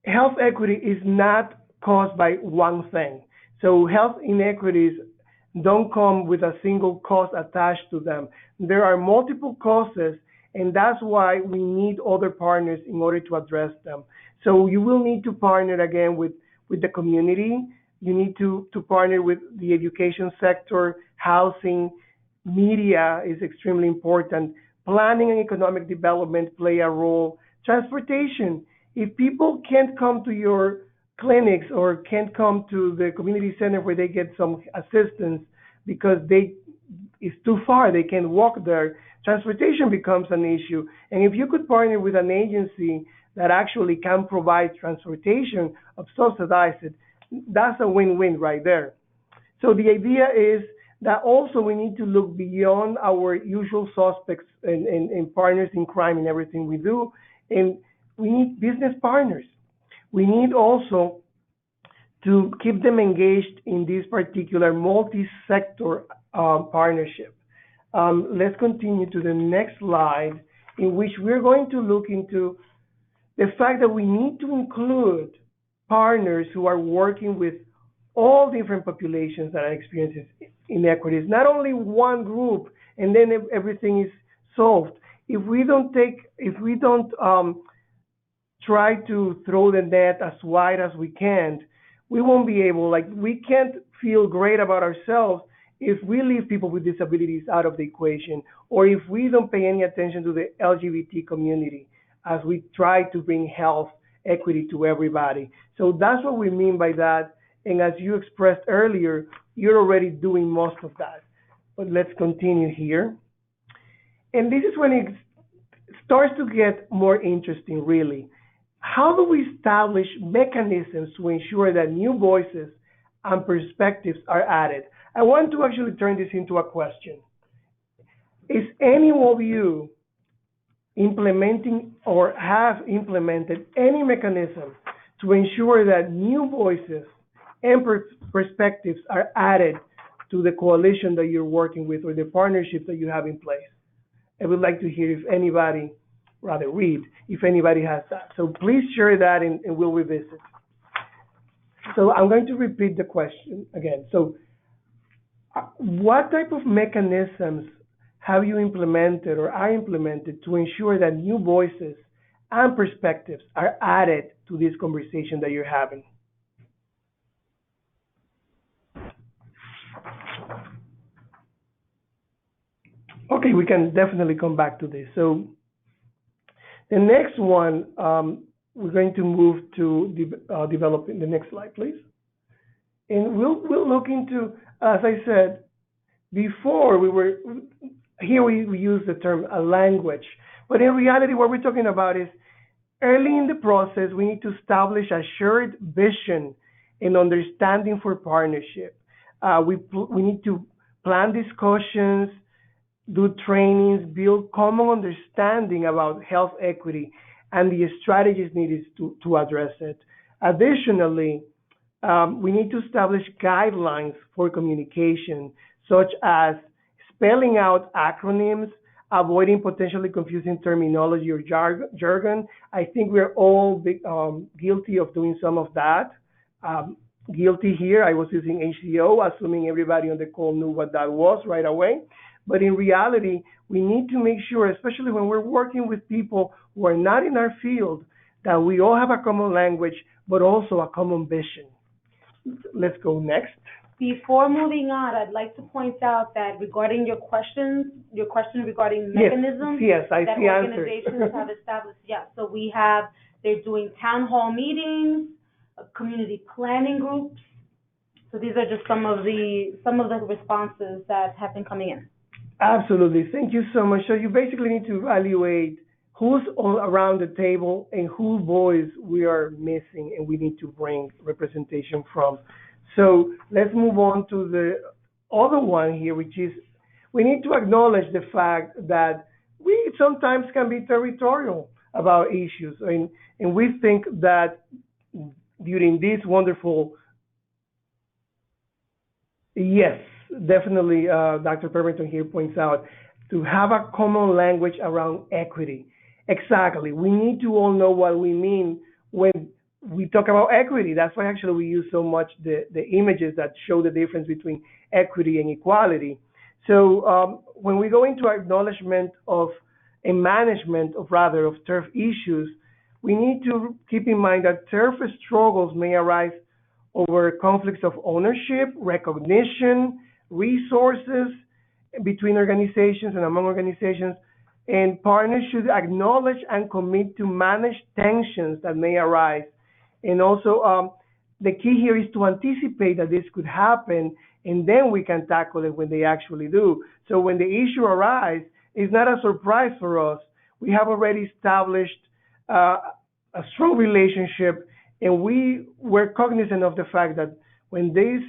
S2: health equity is not caused by one thing. So health inequities don't come with a single cause attached to them. There are multiple causes, and that's why we need other partners in order to address them. So you will need to partner again with the community. You need to partner with the education sector, housing, media is extremely important. Planning and economic development play a role. Transportation, If people can't come to your clinics or can't come to the community center where they get some assistance because it's too far, they can't walk there, transportation becomes an issue. And if you could partner with an agency that actually can provide transportation of subsidized it, that's a win-win right there. So the idea is that also we need to look beyond our usual suspects and partners in crime and everything we do, and we need business partners. We need also to keep them engaged in this particular multi-sector partnership. Let's continue to the next slide, in which we're going to look into the fact that we need to include partners who are working with all different populations that are experiencing inequities, not only one group, and then everything is solved. If we don't try to throw the net as wide as we can, we won't be able, like, we can't feel great about ourselves if we leave people with disabilities out of the equation, or if we don't pay any attention to the LGBT community as we try to bring health equity to everybody. So that's what we mean by that. And as you expressed earlier, you're already doing most of that. But let's continue here. And this is when it starts to get more interesting, really. How do we establish mechanisms to ensure that new voices and perspectives are added? I want to actually turn this into a question. Is any of you implementing or have implemented any mechanism to ensure that new voices and perspectives are added to the coalition that you're working with or the partnership that you have in place? I would like to hear if anybody, rather read, if anybody has that. So please share that and we'll revisit. So I'm going to repeat the question again. So what type of mechanisms have you implemented or are implemented to ensure that new voices and perspectives are added to this conversation that you're having? Okay, we can definitely come back to this. So the next one, we're going to move to developing the next slide, please. And we'll look into, as I said before, we use the term a language, but in reality, what we're talking about is early in the process, we need to establish a shared vision and understanding for partnership. We need to plan discussions, do trainings, build common understanding about health equity and the strategies needed to address it. Additionally, we need to establish guidelines for communication, such as spelling out acronyms, avoiding potentially confusing terminology or jargon. I think we're all guilty of doing some of that. Guilty here, I was using HCO, assuming everybody on the call knew what that was right away. But in reality, we need to make sure, especially when we're working with people who are not in our field, that we all have a common language, but also a common vision. Let's go next.
S1: Before moving on, I'd like to point out that regarding your question regarding mechanisms
S2: I
S1: that
S2: see
S1: organizations have established. Yeah, so they're doing town hall meetings, community planning groups. So these are just some of the responses that have been coming in.
S2: Absolutely. Thank you so much. So you basically need to evaluate who's all around the table and whose voice we are missing and we need to bring representation from. So let's move on to the other one here, which is we need to acknowledge the fact that we sometimes can be territorial about issues. And we think that during this wonderful, yes, definitely, Dr. Pemberton here points out, to have a common language around equity. Exactly. We need to all know what we mean when we talk about equity. That's why actually we use so much the images that show the difference between equity and equality. So when we go into acknowledgement of and management of turf issues, we need to keep in mind that turf struggles may arise over conflicts of ownership, recognition, resources between organizations and among organizations, And partners should acknowledge and commit to manage tensions that may arise. And also, the key here is to anticipate that this could happen, and then we can tackle it when they actually do. So when the issue arises, it's not a surprise for us. We have already established uh, a strong relationship, and we were cognizant of the fact that when this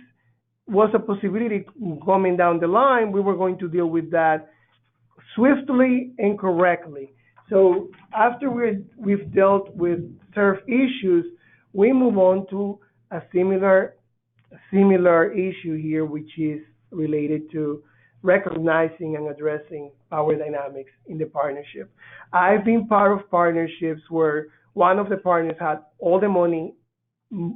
S2: was a possibility coming down the line, we were going to deal with that swiftly and correctly. So after we've dealt with turf issues, we move on to a similar issue here, which is related to recognizing and addressing power dynamics in the partnership. I've been part of partnerships where one of the partners had all the money,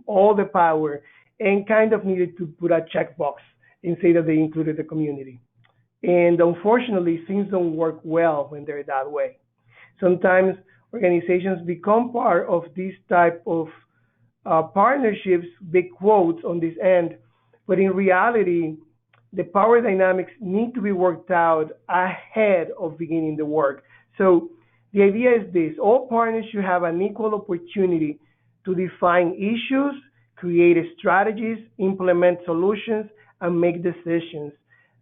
S2: all the power, and kind of needed to put a checkbox and say that they included the community. And unfortunately, things don't work well when they're that way. Sometimes organizations become part of this type of partnerships, big quotes on this end, but in reality, the power dynamics need to be worked out ahead of beginning the work. So the idea is this: all partners should have an equal opportunity to define issues, create strategies, implement solutions, and make decisions.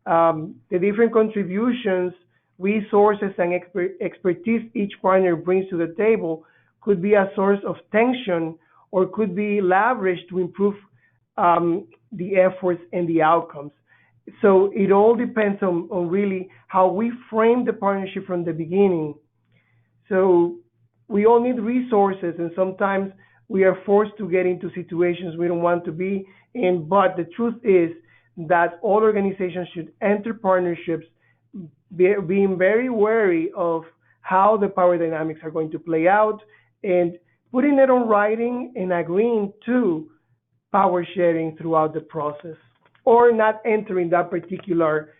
S2: The different contributions, resources, and expertise each partner brings to the table could be a source of tension or could be leveraged to improve the efforts and the outcomes. So it all depends on really how we frame the partnership from the beginning. So we all need resources, and sometimes we are forced to get into situations we don't want to be in. But the truth is that all organizations should enter partnerships being very wary of how the power dynamics are going to play out and putting it on writing and agreeing to power sharing throughout the process, or not entering that particular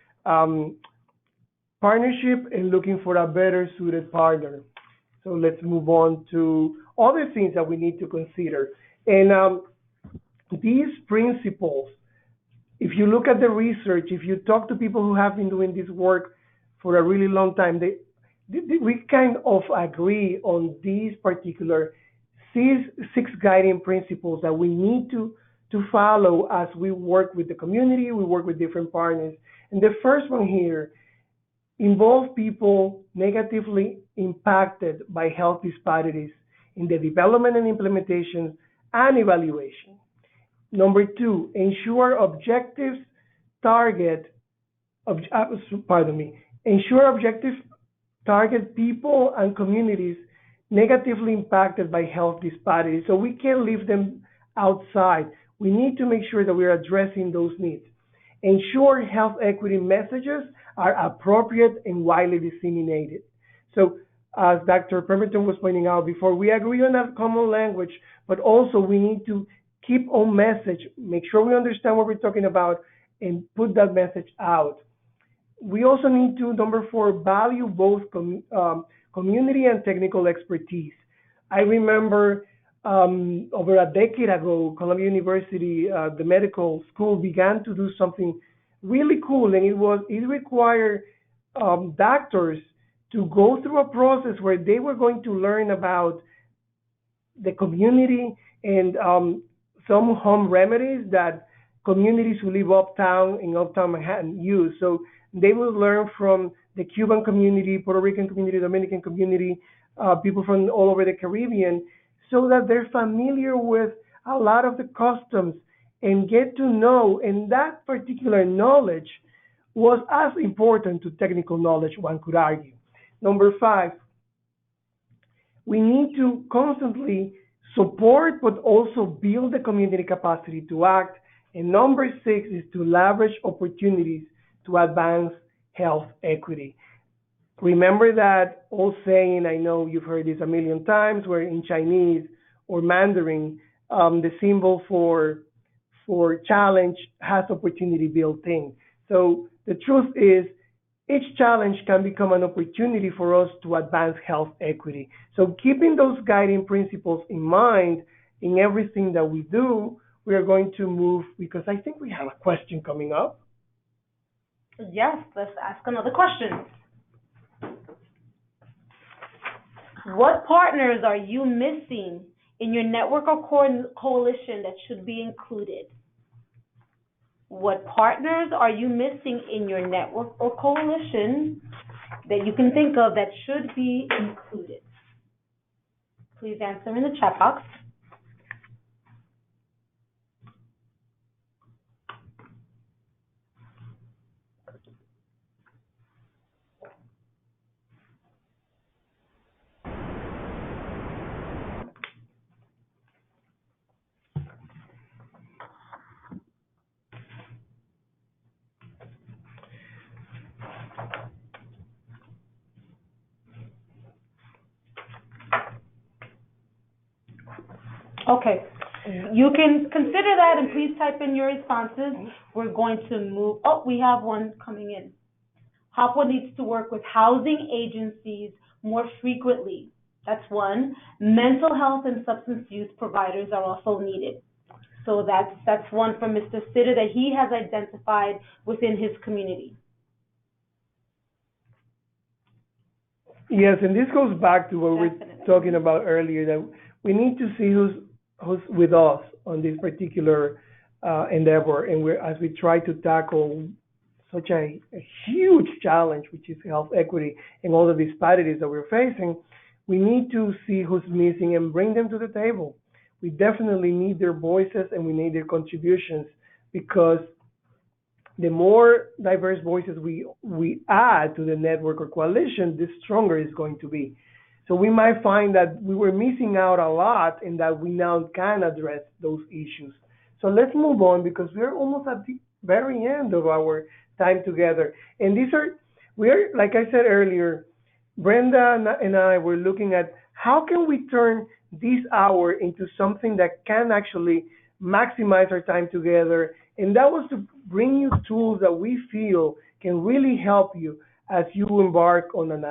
S2: partnership and looking for a better suited partner. So let's move on to other things that we need to consider. And these principles, if you look at the research, if you talk to people who have been doing this work for a really long time, we kind of agree on these particular six guiding principles that we need to follow as we work with the community, we work with different partners. And the first one here: involve people negatively impacted by health disparities in the development and implementation and evaluation. Number two, ensure objectives target, ob, pardon me, ensure objectives target people and communities negatively impacted by health disparities. So we can't leave them outside. We need to make sure that we're addressing those needs. Ensure health equity messages are appropriate and widely disseminated. So as Dr. Pemberton was pointing out before, we agree on a common language, but also we need to keep on message, make sure we understand what we're talking about, and put that message out. We also need to, number four, value both community and technical expertise. I remember over a decade ago, Columbia University, the medical school, began to do something really cool, and it required doctors to go through a process where they were going to learn about the community and some home remedies that communities who live uptown in uptown Manhattan use. So they will learn from the Cuban community, Puerto Rican community, Dominican community, people from all over the Caribbean, so that they're familiar with a lot of the customs and get to know. And that particular knowledge was as important to technical knowledge, one could argue. Number five, we need to constantly support but also build the community capacity to act. And number six is to leverage opportunities to advance health equity. Remember that old saying, I know you've heard this a million times, where in Chinese or Mandarin, the symbol for challenge has opportunity built in. So the truth is, each challenge can become an opportunity for us to advance health equity. So keeping those guiding principles in mind in everything that we do, we are going to move, because I think we have a question coming up.
S1: Yes, let's ask another question. What partners are you missing in your network or coalition that should be included? What partners are you missing in your network or coalition that you can think of that should be included? Please answer in the chat box. Okay, you can consider that and please type in your responses. We're going to move, oh, we have one coming in. HOPWA needs to work with housing agencies more frequently. That's one. Mental health and substance use providers are also needed. So that's one from Mr. Sitter that he has identified within his community.
S2: Yes, and this goes back to what we were talking about earlier, that we need to see who's with us on this particular endeavor, and as we try to tackle such a huge challenge, which is health equity and all the disparities that we're facing, we need to see who's missing and bring them to the table. We definitely need their voices and we need their contributions, because the more diverse voices we add to the network or coalition, the stronger it's going to be. So we might find that we were missing out a lot and that we now can address those issues. So let's move on, because we're almost at the very end of our time together. And we're, like I said earlier, Brenda and I were looking at how can we turn this hour into something that can actually maximize our time together. And that was to bring you tools that we feel can really help you as you embark on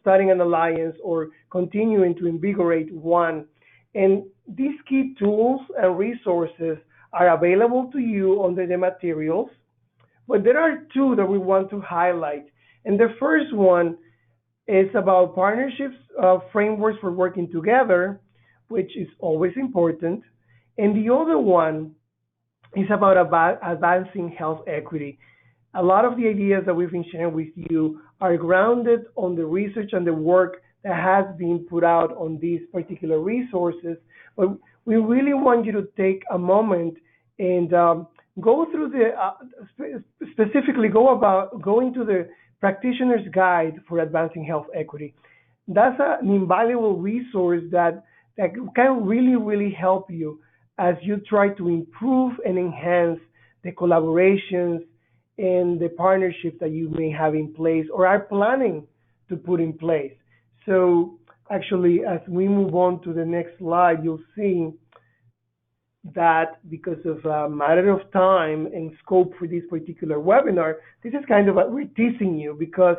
S2: starting an alliance or continuing to invigorate one. And these key tools and resources are available to you under the materials, but there are two that we want to highlight. And the first one is about partnerships, frameworks for working together, which is always important. And the other one is about advancing health equity. A lot of the ideas that we've been sharing with you are grounded on the research and the work that has been put out on these particular resources. But we really want you to take a moment and go through specifically go into the practitioner's guide for advancing health equity. That's an invaluable resource that can really, really help you as you try to improve and enhance the collaborations and the partnerships that you may have in place or are planning to put in place. So actually, as we move on to the next slide, you'll see that because of a matter of time and scope for this particular webinar, this is kind of we're teasing you because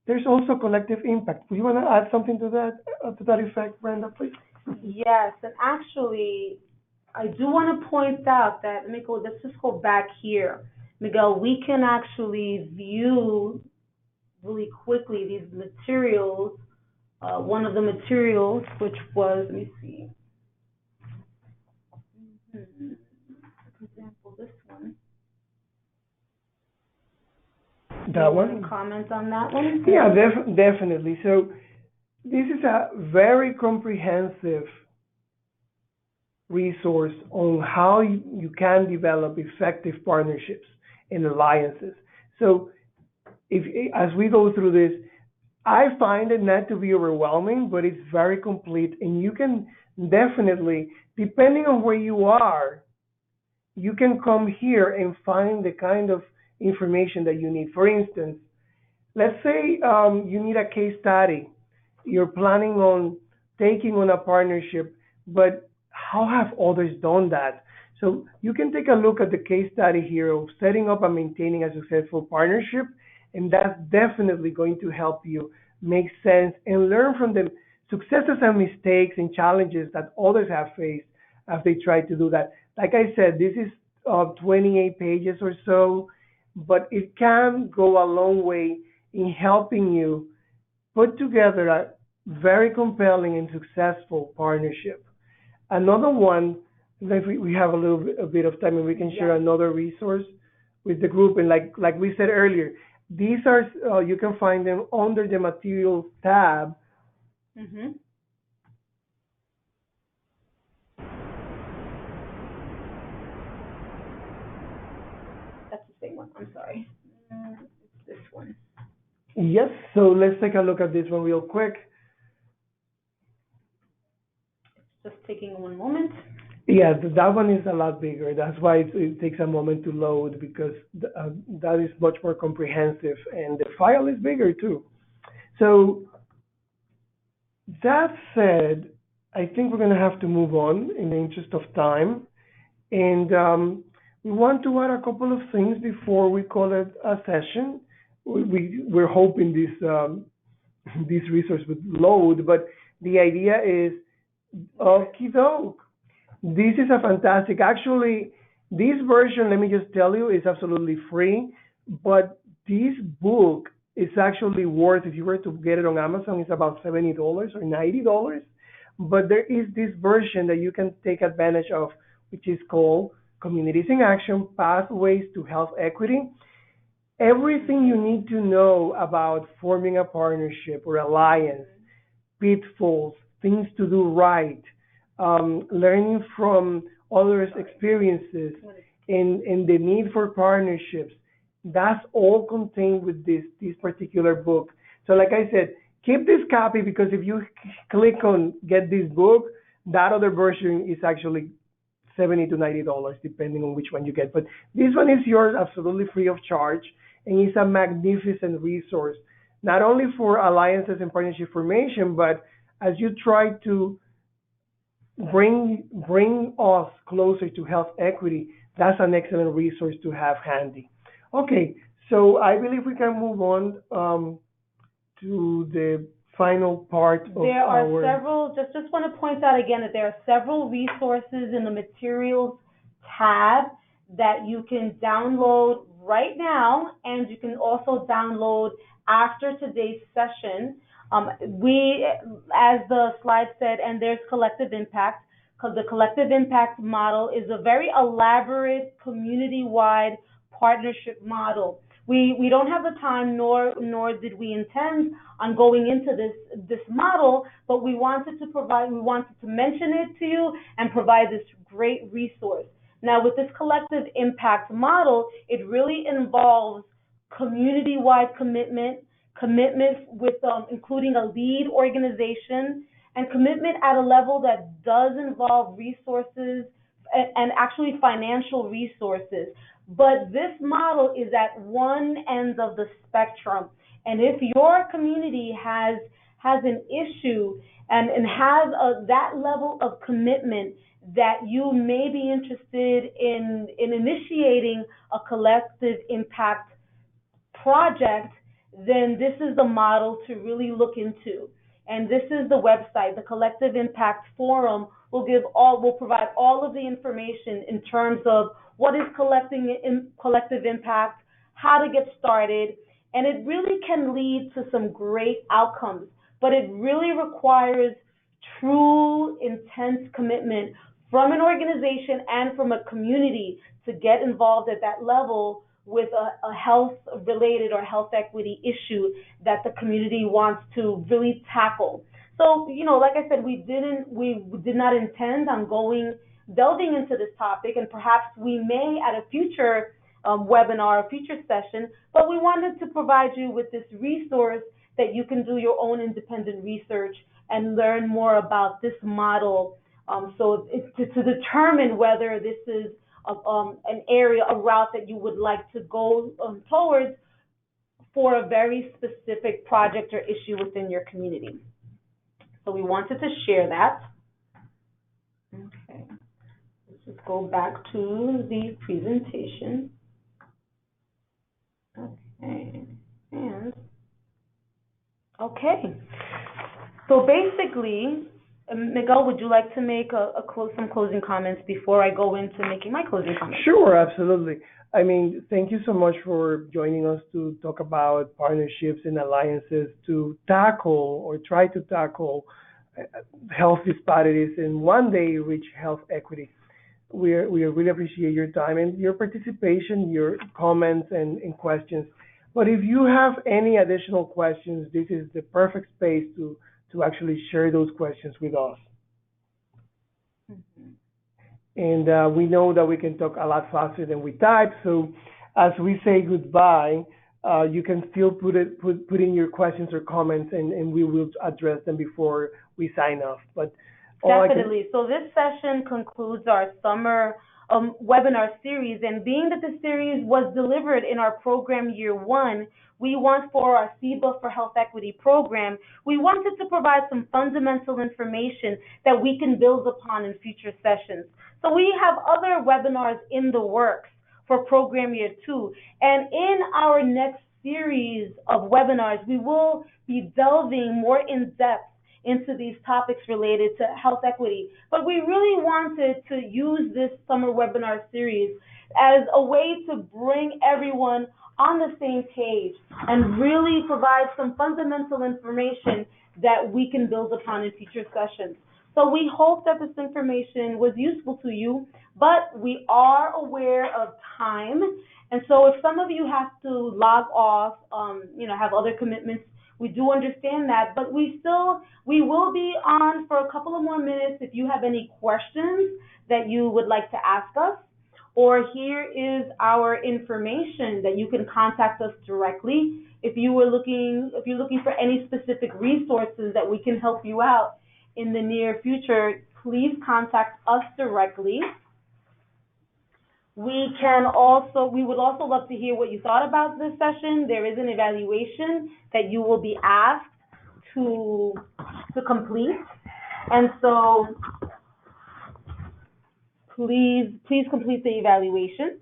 S2: there's also collective impact. Do you want to add something to that effect, Brenda, please?
S1: Yes, and actually, I do want to point out that, let's just go back here. Miguel, we can actually view really quickly these materials. One of the materials, which was, let me see. For example, this one.
S2: That one?
S1: Comment on that one?
S2: Yeah, definitely. So this is a very comprehensive resource on how you can develop effective partnerships and alliances. So as we go through this, I find it not to be overwhelming, but it's very complete, and you can definitely, depending on where you are, you can come here and find the kind of information that you need. For instance, let's say you need a case study. You're planning on taking on a partnership, but how have others done that? So you can take a look at the case study here of setting up and maintaining a successful partnership, and that's definitely going to help you make sense and learn from the successes and mistakes and challenges that others have faced as they try to do that. Like I said, this is 28 pages or so, but it can go a long way in helping you put together very compelling and successful partnership. Another one, if we have a bit of time and we can share
S1: Yes.
S2: another resource with the group. And like we said earlier, these are, you can find them under the materials tab.
S1: Mhm. That's the same one. I'm sorry. It's this one.
S2: Yes, so let's take a look at this one real quick.
S1: Just taking one moment.
S2: Yeah, that one is a lot bigger. That's why it takes a moment to load because that is much more comprehensive and the file is bigger too. So that said, I think we're going to have to move on in the interest of time. And we want to add a couple of things before we call it a session. We're hoping this resource would load, but the idea is, okie doke. This is a fantastic, actually, this version, let me just tell you, is absolutely free, but this book is actually worth, if you were to get it on Amazon, it's about $70 or $90. But there is this version that you can take advantage of, which is called Communities in Action, Pathways to Health Equity. Everything you need to know about forming a partnership or alliance, pitfalls, things to do right, learning from others' experiences, and the need for partnerships. That's all contained with this particular book. So, like I said, keep this copy because if you click on get this book, that other version is actually $70 to $90, depending on which one you get. But this one is yours, absolutely free of charge, and it's a magnificent resource, not only for alliances and partnership formation, but as you try to bring us closer to health equity, that's an excellent resource to have handy. Okay, so I believe we can move on to the final part of
S1: There are
S2: our.
S1: several, just want to point out again that there are several resources in the materials tab that you can download right now, and you can also download after today's session. We, as the slide said, and there's collective impact, because the collective impact model is a very elaborate community-wide partnership model. We don't have the time, nor did we intend on going into this model, but we wanted to mention it to you and provide this great resource. Now, with this collective impact model, it really involves community-wide commitment with including a lead organization, and commitment at a level that does involve resources and actually financial resources. But this model is at one end of the spectrum. And if your community has an issue and has that level of commitment that you may be interested in initiating a collective impact project, then this is the model to really look into. And this is the website, the Collective Impact Forum will provide all of the information in terms of what is collective impact, how to get started, and it really can lead to some great outcomes. But it really requires true, intense commitment from an organization and from a community to get involved at that level with a health related or health equity issue that the community wants to really tackle. So, like I said, we did not intend on delving into this topic, and perhaps we may at a future webinar, a future session, but we wanted to provide you with this resource that you can do your own independent research and learn more about this model. So to determine whether this is an area, a route that you would like to go towards for a very specific project or issue within your community. So we wanted to share that. Okay, let's just go back to the presentation. Okay, and okay. So basically, Miguel, would you like to make some closing comments before I go into making my closing comments?
S2: Sure, absolutely. I mean, thank you so much for joining us to talk about partnerships and alliances to tackle or try to tackle uh, health disparities and one day reach health equity. We really appreciate your time and your participation, your comments and questions. But if you have any additional questions, this is the perfect space to actually share those questions with us.
S1: Mhm.
S2: And we know that we can talk a lot faster than we type. So as we say goodbye, you can still put in your questions or comments, and we will address them before we sign off. But all I can
S1: Definitely. So this session concludes our summer webinar series, and being that the series was delivered in our program year one, we want for our SEBA for Health Equity program, we wanted to provide some fundamental information that we can build upon in future sessions. So we have other webinars in the works for program year two, and in our next series of webinars, we will be delving more in depth into these topics related to health equity. But we really wanted to use this summer webinar series as a way to bring everyone on the same page and really provide some fundamental information that we can build upon in future sessions. So we hope that this information was useful to you, but we are aware of time. And so if some of you have to log off, have other commitments, we do understand that, but we will be on for a couple of more minutes if you have any questions that you would like to ask us. Or here is our information that you can contact us directly. If you're looking for any specific resources that we can help you out in the near future, please contact us directly. We would also love to hear what you thought about this session. There is an evaluation that you will be asked to complete. And so please complete the evaluation.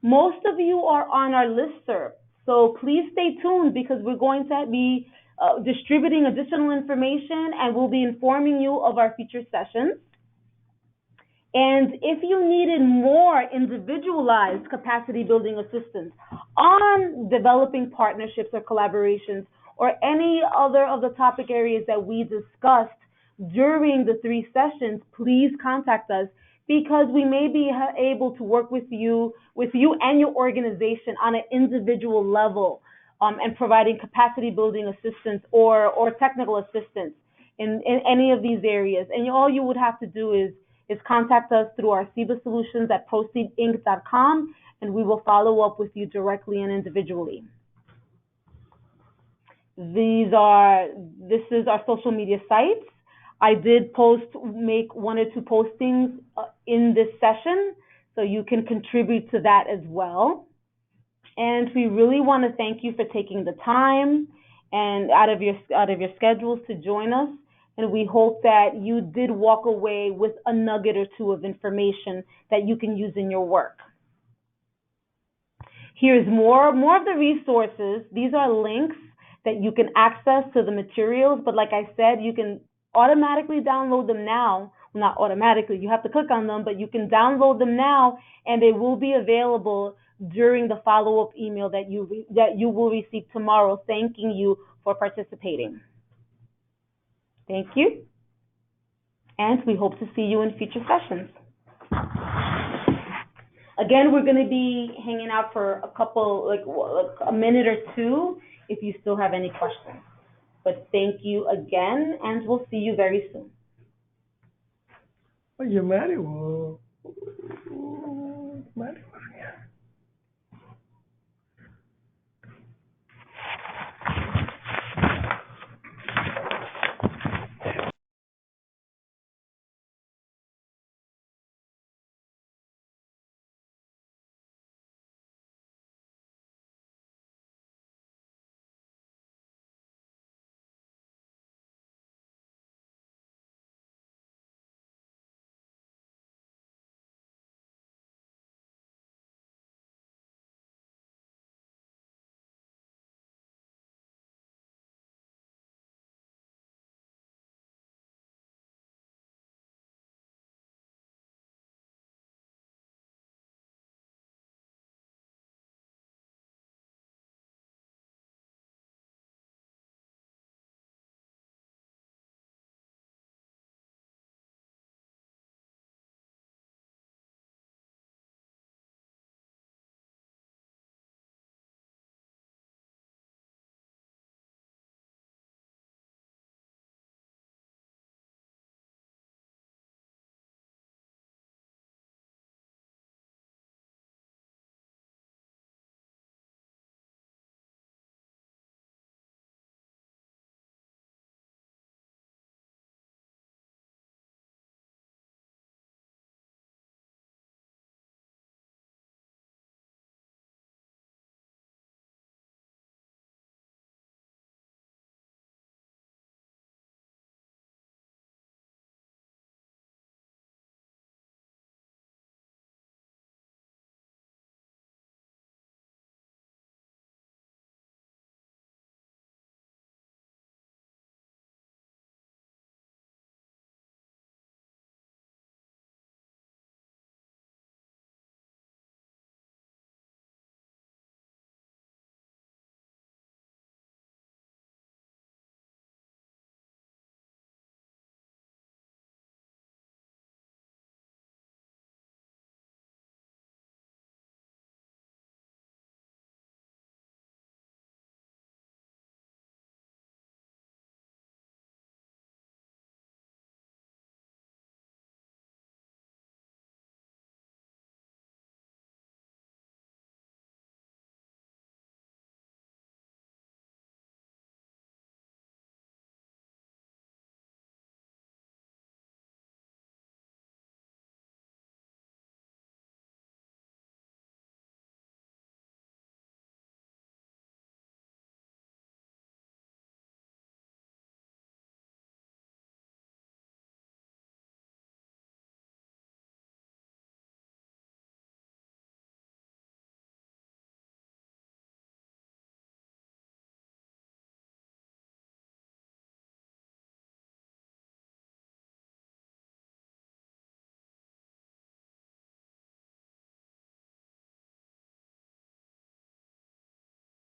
S1: Most of you are on our listserv, so please stay tuned because we're going to be distributing additional information and we'll be informing you of our future sessions. And if you needed more individualized capacity building assistance on developing partnerships or collaborations or any other of the topic areas that we discussed during the three sessions, please contact us because we may be able to work with you and your organization on an individual level and providing capacity building assistance or technical assistance in any of these areas. And all you would have to do is contact us through our SEBA solutions at proceedinc.com, and we will follow up with you directly and individually. This is our social media sites. I did make one or two postings in this session, so you can contribute to that as well. And we really want to thank you for taking the time and out of your schedules to join us. And we hope that you did walk away with a nugget or two of information that you can use in your work. Here's more of the resources. These are links that you can access to the materials, but like I said, you can automatically download them now. Well, not automatically, you have to click on them, but you can download them now, and they will be available during the follow-up email that you will receive tomorrow, thanking you for participating. Thank you, and we hope to see you in future sessions. Again, we're going to be hanging out for a couple, like a minute or two, if you still have any questions. But thank you again, and we'll see you very soon.
S2: Oye, Mario, Mario.